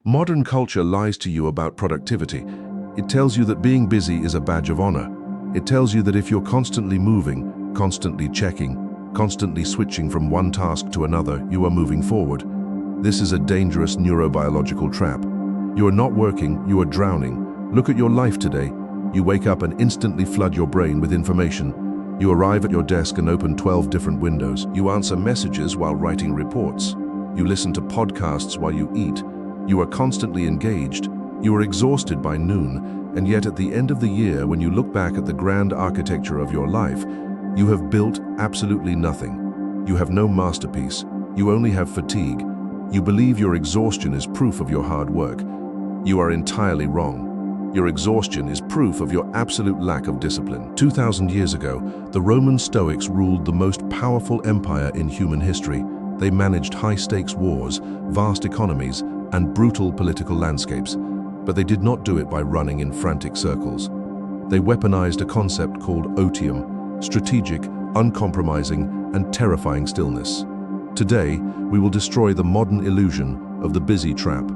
Modern culture lies to you about productivity. It tells you that being busy is a badge of honor. It tells you that if you're constantly moving, constantly checking, constantly switching from one task to another, you are moving forward. This is a dangerous neurobiological trap. You are not working, you are drowning. Look at your life today. You wake up and instantly flood your brain with information. You arrive at your desk and open 12 different windows. You answer messages while writing reports. You listen to podcasts while you eat. You are constantly engaged. You are exhausted by noon, and yet at the end of the year, when you look back at the grand architecture of your life, you have built absolutely nothing. You have no masterpiece. You only have fatigue. You believe your exhaustion is proof of your hard work. You are entirely wrong. Your exhaustion is proof of your absolute lack of discipline. 2,000 years ago, the Roman Stoics ruled the most powerful empire in human history. They managed high-stakes wars, vast economies, and brutal political landscapes. But they did not do it by running in frantic circles. They weaponized a concept called Otium, strategic, uncompromising, and terrifying stillness. Today, we will destroy the modern illusion of the busy trap.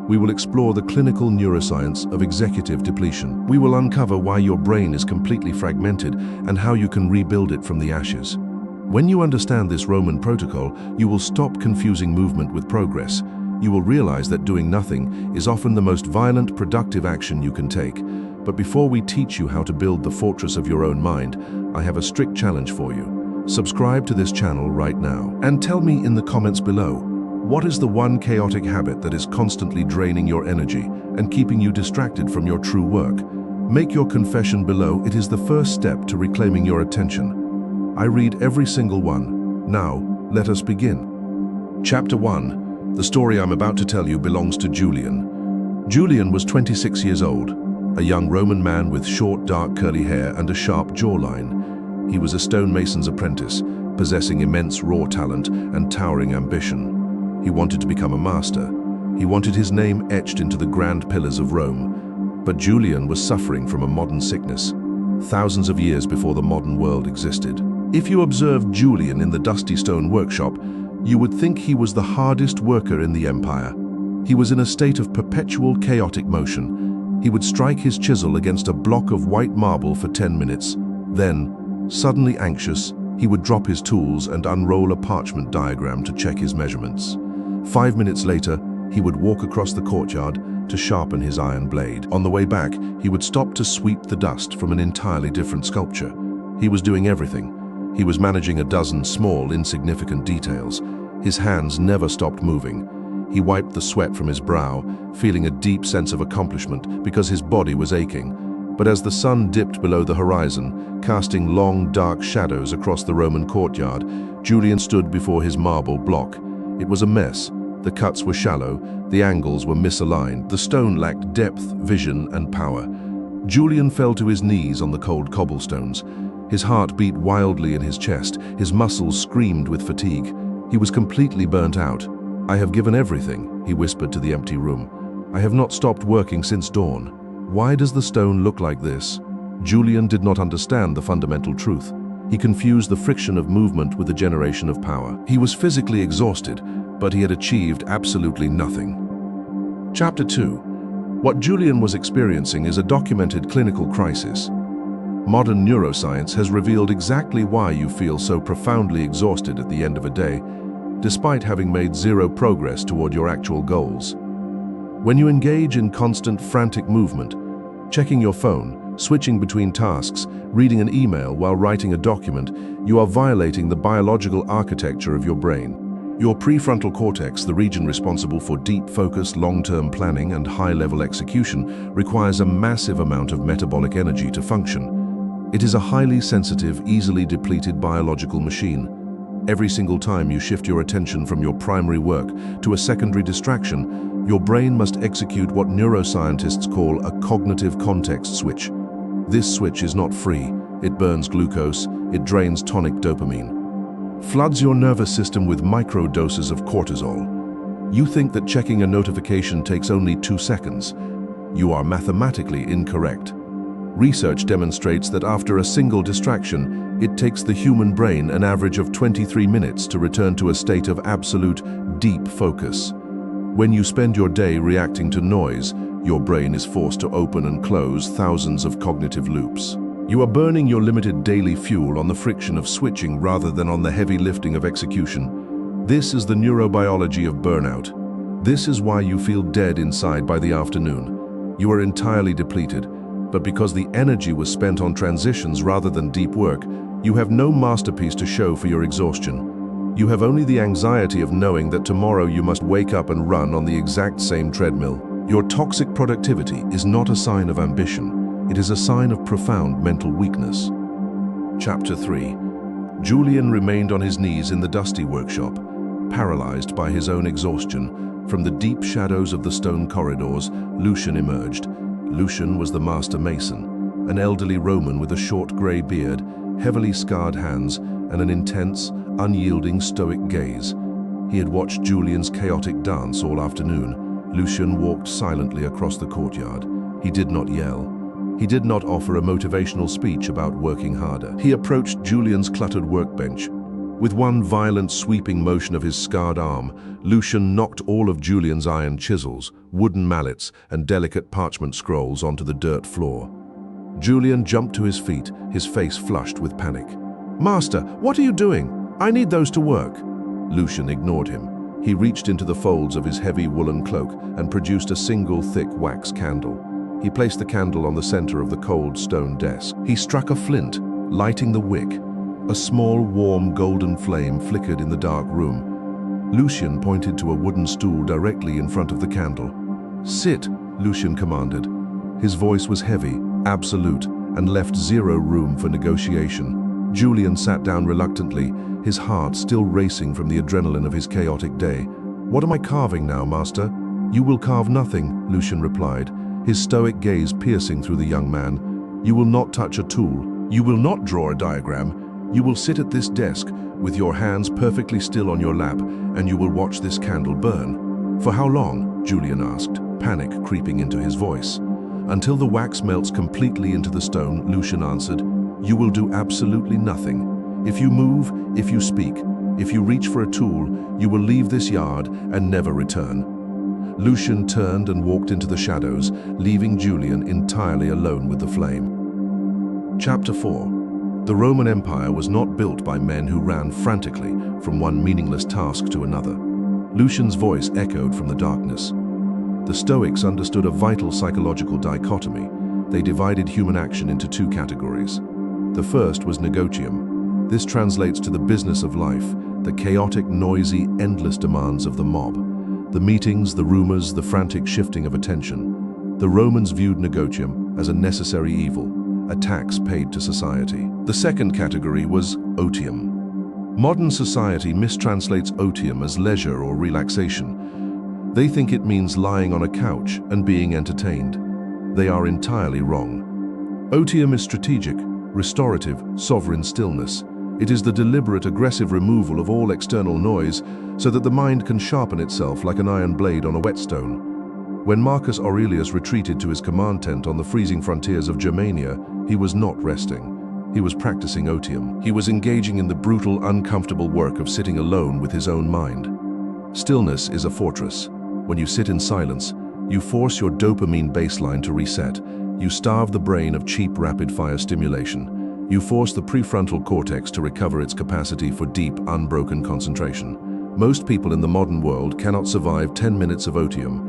We will explore the clinical neuroscience of executive depletion. We will uncover why your brain is completely fragmented and how you can rebuild it from the ashes. When you understand this Roman protocol, you will stop confusing movement with progress. You will realize that doing nothing is often the most violent, productive action you can take. But before we teach you how to build the fortress of your own mind, I have a strict challenge for you. Subscribe to this channel right now and tell me in the comments below, what is the one chaotic habit that is constantly draining your energy and keeping you distracted from your true work? Make your confession below. It is the first step to reclaiming your attention. I read every single one. Now, let us begin. Chapter 1. The story I'm about to tell you belongs to Julian. Julian was 26 years old, a young Roman man with short, dark, curly hair and a sharp jawline. He was a stonemason's apprentice, possessing immense raw talent and towering ambition. He wanted to become a master. He wanted his name etched into the grand pillars of Rome. But Julian was suffering from a modern sickness, thousands of years before the modern world existed. If you observed Julian in the dusty stone workshop, you would think he was the hardest worker in the empire. He was in a state of perpetual chaotic motion. He would strike his chisel against a block of white marble for 10 minutes. Then, suddenly anxious, he would drop his tools and unroll a parchment diagram to check his measurements. 5 minutes later, he would walk across the courtyard to sharpen his iron blade. On the way back, he would stop to sweep the dust from an entirely different sculpture. He was doing everything. He was managing a dozen small, insignificant details. His hands never stopped moving. He wiped the sweat from his brow, feeling a deep sense of accomplishment because his body was aching. But as the sun dipped below the horizon, casting long, dark shadows across the Roman courtyard, Julian stood before his marble block. It was a mess. The cuts were shallow, the angles were misaligned, the stone lacked depth, vision, and power. Julian fell to his knees on the cold cobblestones. His heart beat wildly in his chest, his muscles screamed with fatigue. He was completely burnt out. "I have given everything," he whispered to the empty room. "I have not stopped working since dawn. Why does the stone look like this?" Julian did not understand the fundamental truth. He confused the friction of movement with the generation of power. He was physically exhausted, but he had achieved absolutely nothing. Chapter 2. What Julian was experiencing is a documented clinical crisis. Modern neuroscience has revealed exactly why you feel so profoundly exhausted at the end of a day, despite having made zero progress toward your actual goals. When you engage in constant frantic movement, checking your phone, switching between tasks, reading an email while writing a document, you are violating the biological architecture of your brain. Your prefrontal cortex, the region responsible for deep focus, long-term planning, and high-level execution, requires a massive amount of metabolic energy to function. It is a highly sensitive, easily depleted biological machine. Every single time you shift your attention from your primary work to a secondary distraction, your brain must execute what neuroscientists call a cognitive context switch. This switch is not free. It burns glucose, it drains tonic dopamine, floods your nervous system with micro-doses of cortisol. You think that checking a notification takes only 2 seconds. You are mathematically incorrect. Research demonstrates that after a single distraction, it takes the human brain an average of 23 minutes to return to a state of absolute, deep focus. When you spend your day reacting to noise, your brain is forced to open and close thousands of cognitive loops. You are burning your limited daily fuel on the friction of switching rather than on the heavy lifting of execution. This is the neurobiology of burnout. This is why you feel dead inside by the afternoon. You are entirely depleted, but because the energy was spent on transitions rather than deep work, you have no masterpiece to show for your exhaustion. You have only the anxiety of knowing that tomorrow you must wake up and run on the exact same treadmill. Your toxic productivity is not a sign of ambition. It is a sign of profound mental weakness. Chapter 3. Julian remained on his knees in the dusty workshop, paralyzed by his own exhaustion. From the deep shadows of the stone corridors, Lucian emerged. Lucian was the master mason, an elderly Roman with a short grey beard, heavily scarred hands, and an intense, unyielding Stoic gaze. He had watched Julian's chaotic dance all afternoon. Lucian walked silently across the courtyard. He did not yell. He did not offer a motivational speech about working harder. He approached Julian's cluttered workbench. With one violent sweeping motion of his scarred arm, Lucian knocked all of Julian's iron chisels, wooden mallets, and delicate parchment scrolls onto the dirt floor. Julian jumped to his feet, his face flushed with panic. "Master, what are you doing? I need those to work." Lucian ignored him. He reached into the folds of his heavy woolen cloak and produced a single thick wax candle. He placed the candle on the center of the cold stone desk. He struck a flint, lighting the wick. A small, warm, golden flame flickered in the dark room. Lucian pointed to a wooden stool directly in front of the candle. "Sit," Lucian commanded. His voice was heavy, absolute, and left zero room for negotiation. Julian sat down reluctantly, his heart still racing from the adrenaline of his chaotic day. "What am I carving now, master?" "You will carve nothing," Lucian replied, his stoic gaze piercing through the young man. "You will not touch a tool. You will not draw a diagram. You will sit at this desk with your hands perfectly still on your lap, and you will watch this candle burn." "For how long?" Julian asked, panic creeping into his voice. "Until the wax melts completely into the stone," Lucian answered. "You will do absolutely nothing. If you move, if you speak, if you reach for a tool, you will leave this yard and never return." Lucian turned and walked into the shadows, leaving Julian entirely alone with the flame. Chapter 4. The Roman Empire was not built by men who ran frantically from one meaningless task to another. Lucian's voice echoed from the darkness. The Stoics understood a vital psychological dichotomy. They divided human action into two categories. The first was negotium. This translates to the business of life, the chaotic, noisy, endless demands of the mob. The meetings, the rumors, the frantic shifting of attention. The Romans viewed negotium as a necessary evil, a tax paid to society. The second category was otium. Modern society mistranslates otium as leisure or relaxation. They think it means lying on a couch and being entertained. They are entirely wrong. Otium is strategic, restorative, sovereign stillness. It is the deliberate, aggressive removal of all external noise so that the mind can sharpen itself like an iron blade on a whetstone. When Marcus Aurelius retreated to his command tent on the freezing frontiers of Germania, he was not resting. He was practicing otium. He was engaging in the brutal, uncomfortable work of sitting alone with his own mind. Stillness is a fortress. When you sit in silence, you force your dopamine baseline to reset. You starve the brain of cheap, rapid-fire stimulation. You force the prefrontal cortex to recover its capacity for deep, unbroken concentration. Most people in the modern world cannot survive 10 minutes of otium.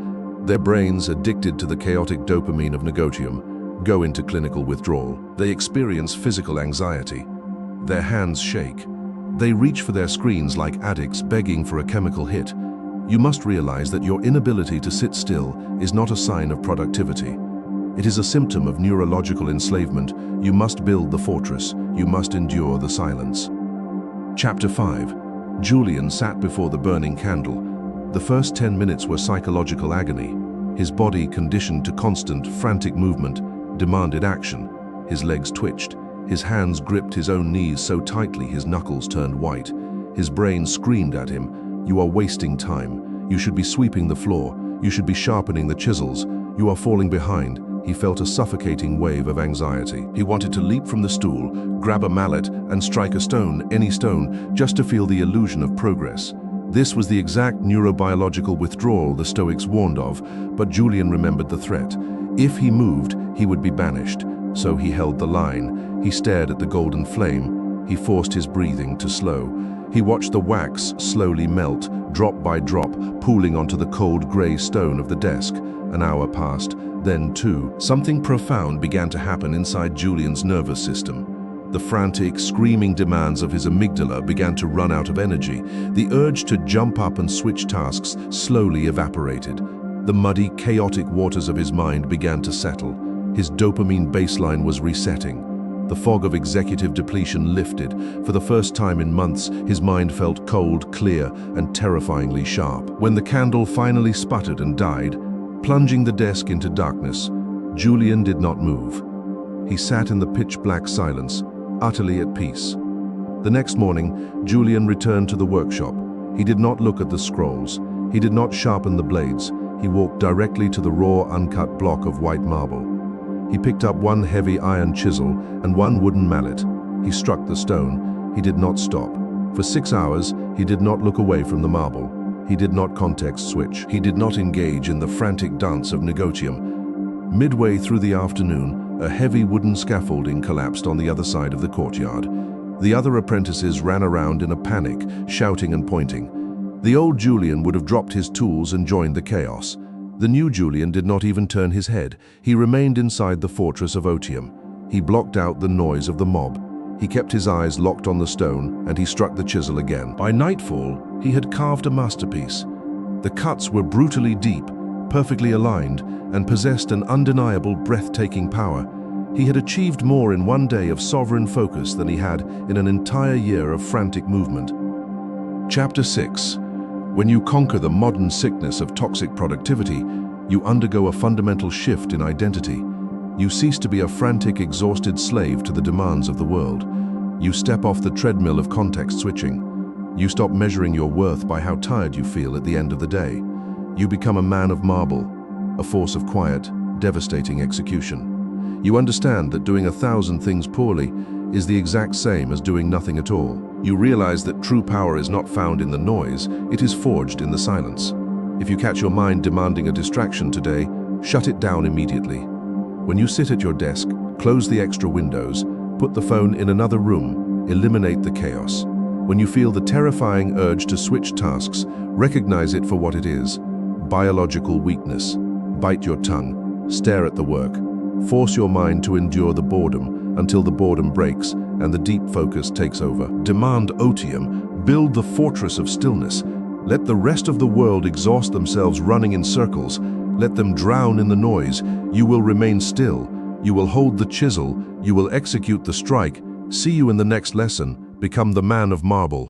Their brains, addicted to the chaotic dopamine of negotium, go into clinical withdrawal. They experience physical anxiety. Their hands shake. They reach for their screens like addicts begging for a chemical hit. You must realize that your inability to sit still is not a sign of productivity. It is a symptom of neurological enslavement. You must build the fortress. You must endure the silence. Chapter 5. Julian sat before the burning candle. The first 10 minutes were psychological agony. His body, conditioned to constant, frantic movement, demanded action. His legs twitched. His hands gripped his own knees so tightly his knuckles turned white. His brain screamed at him, "You are wasting time. You should be sweeping the floor. You should be sharpening the chisels. You are falling behind." He felt a suffocating wave of anxiety. He wanted to leap from the stool, grab a mallet, and strike a stone, any stone, just to feel the illusion of progress. This was the exact neurobiological withdrawal the Stoics warned of, but Julian remembered the threat. If he moved, he would be banished. So he held the line. He stared at the golden flame. He forced his breathing to slow. He watched the wax slowly melt, drop by drop, pooling onto the cold grey stone of the desk. An hour passed, then two. Something profound began to happen inside Julian's nervous system. The frantic, screaming demands of his amygdala began to run out of energy. The urge to jump up and switch tasks slowly evaporated. The muddy, chaotic waters of his mind began to settle. His dopamine baseline was resetting. The fog of executive depletion lifted. For the first time in months, his mind felt cold, clear, and terrifyingly sharp. When the candle finally sputtered and died, plunging the desk into darkness, Julian did not move. He sat in the pitch-black silence, utterly at peace. The next morning, Julian returned to the workshop. He did not look at the scrolls. He did not sharpen the blades. He walked directly to the raw, uncut block of white marble. He picked up one heavy iron chisel and one wooden mallet. He struck the stone. He did not stop. For 6 hours, he did not look away from the marble. He did not context switch. He did not engage in the frantic dance of Otium. Midway through the afternoon, a heavy wooden scaffolding collapsed on the other side of the courtyard. The other apprentices ran around in a panic, shouting and pointing. The old Julian would have dropped his tools and joined the chaos. The new Julian did not even turn his head. He remained inside the fortress of Otium. He blocked out the noise of the mob. He kept his eyes locked on the stone, and he struck the chisel again. By nightfall, he had carved a masterpiece. The cuts were brutally deep, perfectly aligned, and possessed an undeniable, breathtaking power. He had achieved more in one day of sovereign focus than he had in an entire year of frantic movement. Chapter 6. When you conquer the modern sickness of toxic productivity, you undergo a fundamental shift in identity. You cease to be a frantic, exhausted slave to the demands of the world. You step off the treadmill of context switching. You stop measuring your worth by how tired you feel at the end of the day. You become a man of marble, a force of quiet, devastating execution. You understand that doing 1,000 things poorly is the exact same as doing nothing at all. You realize that true power is not found in the noise, it is forged in the silence. If you catch your mind demanding a distraction today, shut it down immediately. When you sit at your desk, close the extra windows, put the phone in another room, eliminate the chaos. When you feel the terrifying urge to switch tasks, recognize it for what it is: biological weakness. Bite your tongue, stare at the work, force your mind to endure the boredom until the boredom breaks and the deep focus takes over. Demand Otium, build the fortress of stillness. Let the rest of the world exhaust themselves running in circles. Let them drown in the noise. You will remain still. You will hold the chisel. You will execute the strike. See you in the next lesson. Become the man of marble.